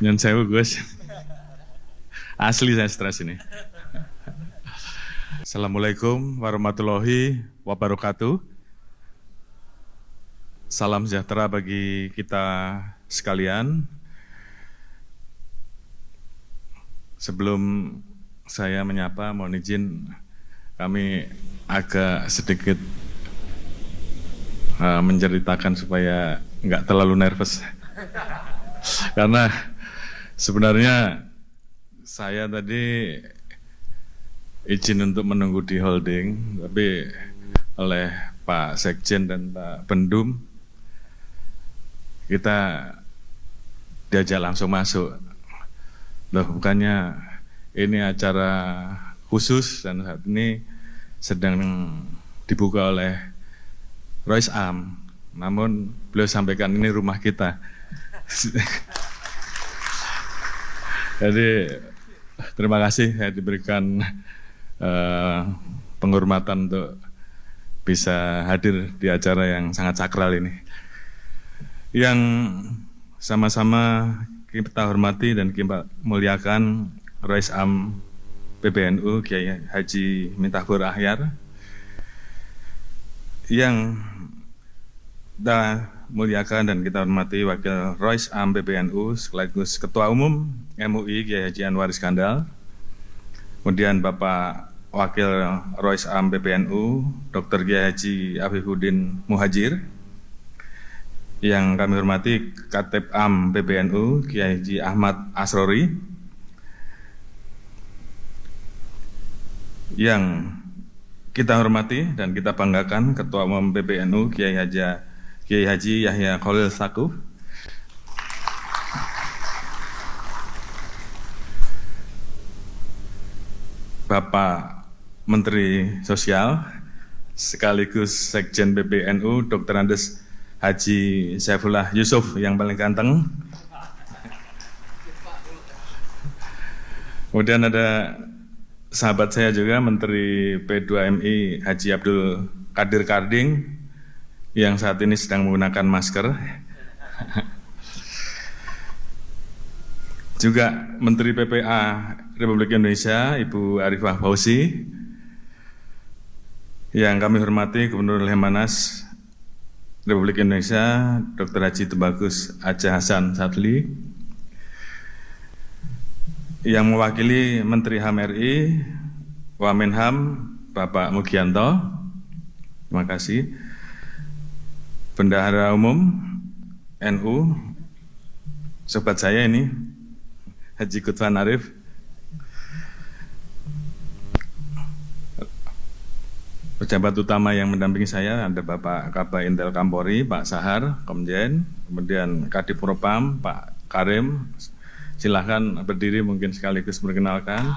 Nyon sewu Gus. Asli saya stres ini. Assalamualaikum warahmatullahi wabarakatuh. Salam sejahtera bagi kita sekalian. Sebelum saya menyapa, mohon izin kami agak sedikit menceritakan supaya nggak terlalu nervous. Karena sebenarnya saya tadi izin untuk menunggu di holding, tapi oleh Pak Sekjen dan Pak Bendum kita diajak langsung masuk. Loh, bukannya ini acara khusus dan saat ini sedang dibuka oleh Royce Am, namun beliau sampaikan ini rumah kita. Jadi terima kasih saya diberikan penghormatan untuk bisa hadir di acara yang sangat sakral ini. Yang sama-sama kita hormati dan kita muliakan Royce Am PBNU Kiai Haji Miftahul Ahyar, yang kita muliakan dan kita hormati Wakil Royce Am PBNU sekaligus Ketua Umum MUI Kiai Haji Anwar Iskandar, kemudian Bapak Wakil Royce Am PBNU Dr. Kiai Haji Afifuddin Muhajir, yang kami hormati Katib Am PBNU Kiai Haji Ahmad Asrori, yang kita hormati dan kita banggakan Ketua Umum PBNU Kiai Haji Yahya Khalil Stakuf, Bapak Menteri Sosial sekaligus Sekjen PBNU Dr. Andes Haji Saifullah Yusuf yang paling ganteng. Kemudian ada sahabat saya juga Menteri P2MI Haji Abdul Qadir Karding yang saat ini sedang menggunakan masker. Juga Menteri PPA Republik Indonesia Ibu Arifah Fauzi, yang kami hormati Gubernur Lemhanas Republik Indonesia Dr. Haji Tubagus Aceh Hasan Sadli, yang mewakili Menteri HAM RI Wamenham Bapak Mugianto, terima kasih. Bendahara Umum NU, sobat saya ini Haji Kutfan Arif, pejabat utama yang mendampingi saya ada Bapak Kabah Intel Kampori, Pak Sahar, Komjen, kemudian Kadif Propam, Pak Karim. Silahkan berdiri mungkin sekaligus memperkenalkan.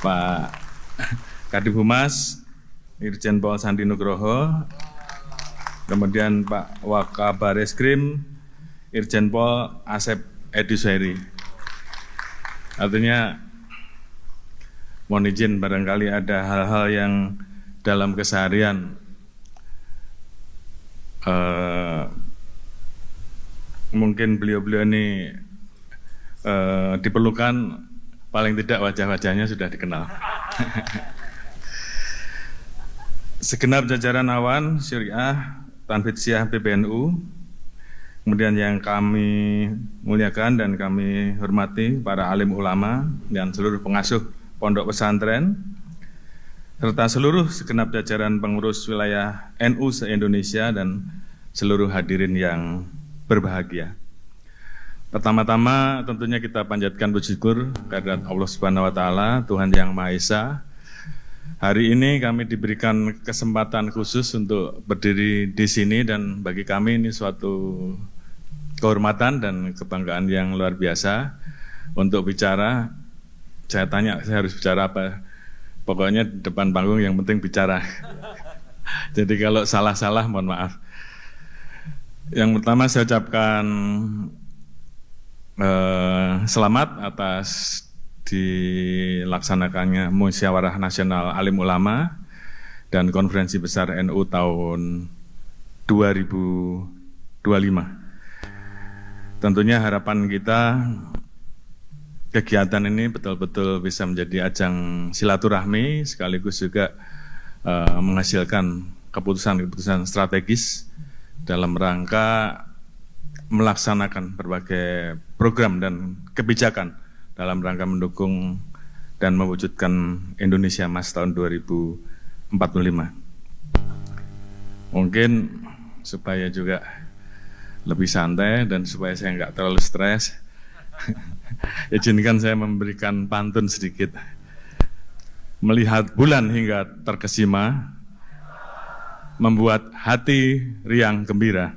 Pak Kadif Humas, Irjen Pol Sandi Nugroho, kemudian Pak Wakabareskrim, Irjen Pol Asep Edi Suhairi. Artinya mohon izin barangkali ada hal-hal yang dalam keseharian mungkin beliau-beliau ini diperlukan, paling tidak wajah-wajahnya sudah dikenal. Segenap jajaran Awan Syariah Tanfidsyah PBNU, kemudian yang kami muliakan dan kami hormati para alim ulama dan seluruh pengasuh pondok pesantren, serta seluruh segenap jajaran pengurus wilayah NU se-Indonesia dan seluruh hadirin yang berbahagia. Pertama-tama tentunya kita panjatkan puji syukur kehadirat Allah Subhanahu wa taala, Tuhan yang Maha Esa. Hari ini kami diberikan kesempatan khusus untuk berdiri di sini, dan bagi kami ini suatu kehormatan dan kebanggaan yang luar biasa untuk bicara. Saya tanya, saya harus bicara apa? Pokoknya di depan panggung yang penting bicara. Jadi kalau salah-salah mohon maaf. Yang pertama saya ucapkan selamat atas dilaksanakannya Musyawarah Nasional Alim Ulama dan Konferensi Besar NU tahun 2025. Tentunya harapan kita kegiatan ini betul-betul bisa menjadi ajang silaturahmi sekaligus juga menghasilkan keputusan-keputusan strategis dalam rangka melaksanakan berbagai program dan kebijakan dalam rangka mendukung dan mewujudkan Indonesia Emas tahun 2045. Mungkin supaya juga lebih santai dan supaya saya nggak terlalu stres, izinkan saya memberikan pantun sedikit. Melihat bulan hingga terkesima, membuat hati riang gembira.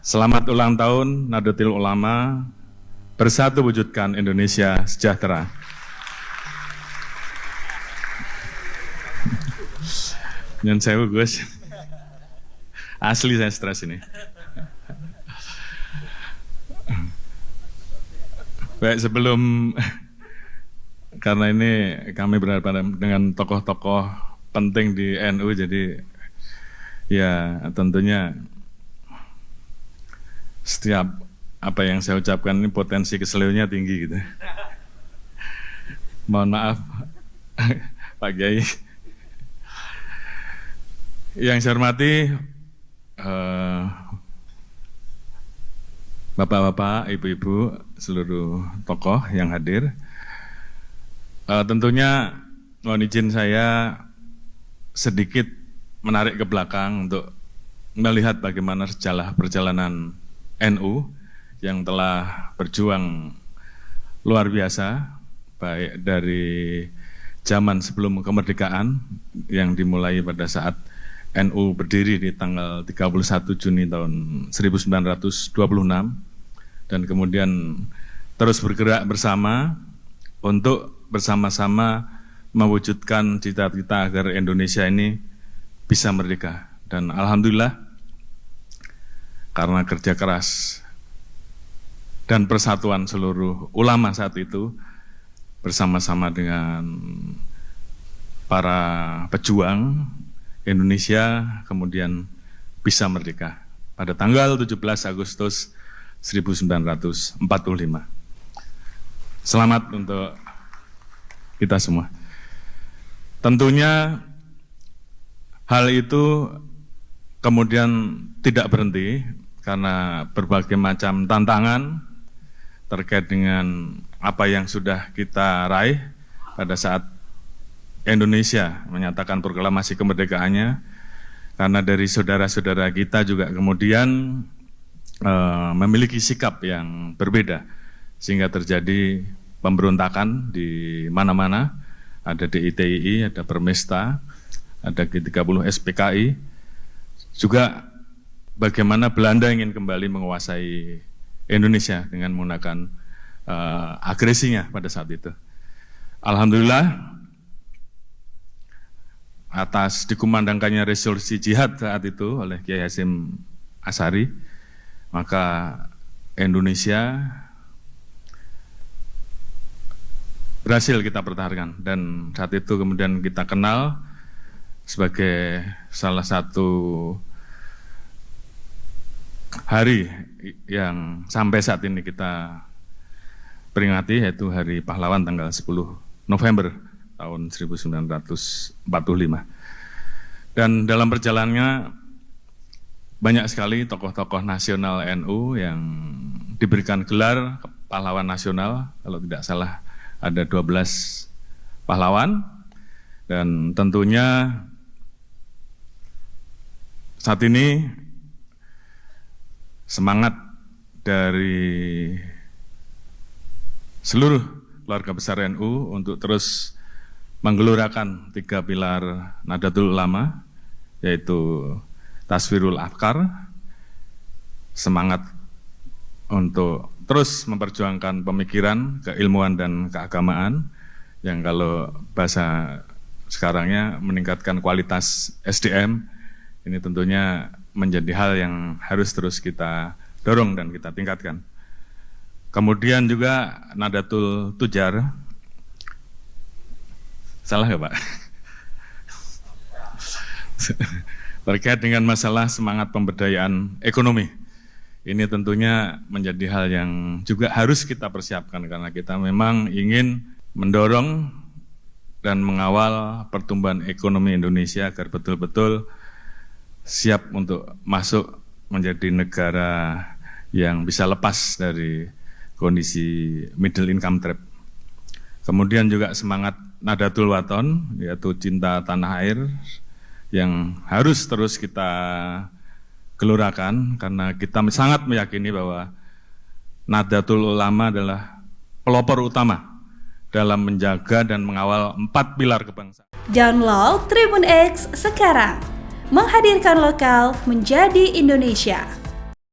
Selamat ulang tahun Nahdlatul Ulama, bersatu wujudkan Indonesia sejahtera. Nyun sewu Gus, asli saya stres ini. Baik, sebelum, karena ini kami berhadapan dengan tokoh-tokoh penting di NU, jadi ya tentunya setiap apa yang saya ucapkan ini potensi keseleunya tinggi gitu. Mohon maaf Pak Kiai. Yang saya hormati Bapak-bapak, ibu-ibu, seluruh tokoh yang hadir. Tentunya mohon izin saya sedikit menarik ke belakang untuk melihat bagaimana sejarah perjalanan NU yang telah berjuang luar biasa, baik dari zaman sebelum kemerdekaan yang dimulai pada saat NU berdiri di tanggal 31 Juni tahun 1926 dan kemudian terus bergerak bersama untuk bersama-sama mewujudkan cita-cita agar Indonesia ini bisa merdeka. Dan alhamdulillah karena kerja keras dan persatuan seluruh ulama saat itu bersama-sama dengan para pejuang, Indonesia kemudian bisa merdeka pada tanggal 17 Agustus 1945. Selamat untuk kita semua. Tentunya hal itu kemudian tidak berhenti karena berbagai macam tantangan terkait dengan apa yang sudah kita raih pada saat Indonesia menyatakan proklamasi kemerdekaannya, karena dari saudara-saudara kita juga kemudian memiliki sikap yang berbeda sehingga terjadi pemberontakan di mana-mana, ada DITII, ada Permesta, ada G30 SPKI, juga bagaimana Belanda ingin kembali menguasai Indonesia dengan menggunakan agresinya pada saat itu. Alhamdulillah atas dikumandangkannya resolusi jihad saat itu oleh Kiai Hasyim Asy'ari, maka Indonesia berhasil kita pertahankan dan saat itu kemudian kita kenal sebagai salah satu hari yang sampai saat ini kita peringati, yaitu Hari Pahlawan tanggal 10 November tahun 1945. Dan dalam perjalanannya banyak sekali tokoh-tokoh nasional NU yang diberikan gelar pahlawan nasional, kalau tidak salah ada 12 pahlawan, dan tentunya saat ini semangat dari seluruh keluarga besar NU untuk terus menggelorakan 3 pilar Nahdlatul Ulama, yaitu Tasfirul Afkar, semangat untuk terus memperjuangkan pemikiran, keilmuan, dan keagamaan, yang kalau bahasa sekarangnya meningkatkan kualitas SDM, ini tentunya menjadi hal yang harus terus kita dorong dan kita tingkatkan. Kemudian juga Nahdlatul Tujar, salah nggak Pak? Terkait dengan masalah semangat pemberdayaan ekonomi Ini tentunya menjadi hal yang juga harus kita persiapkan karena kita memang ingin mendorong dan mengawal pertumbuhan ekonomi Indonesia agar betul-betul siap untuk masuk menjadi negara yang bisa lepas dari kondisi middle income trap. Kemudian juga semangat Nahdlatul Wathon, yaitu cinta tanah air, yang harus terus kita gelurakan karena kita sangat meyakini bahwa Nahdlatul Ulama adalah pelopor utama dalam menjaga dan mengawal 4 pilar kebangsaan. Download Tribun X sekarang, menghadirkan lokal menjadi Indonesia.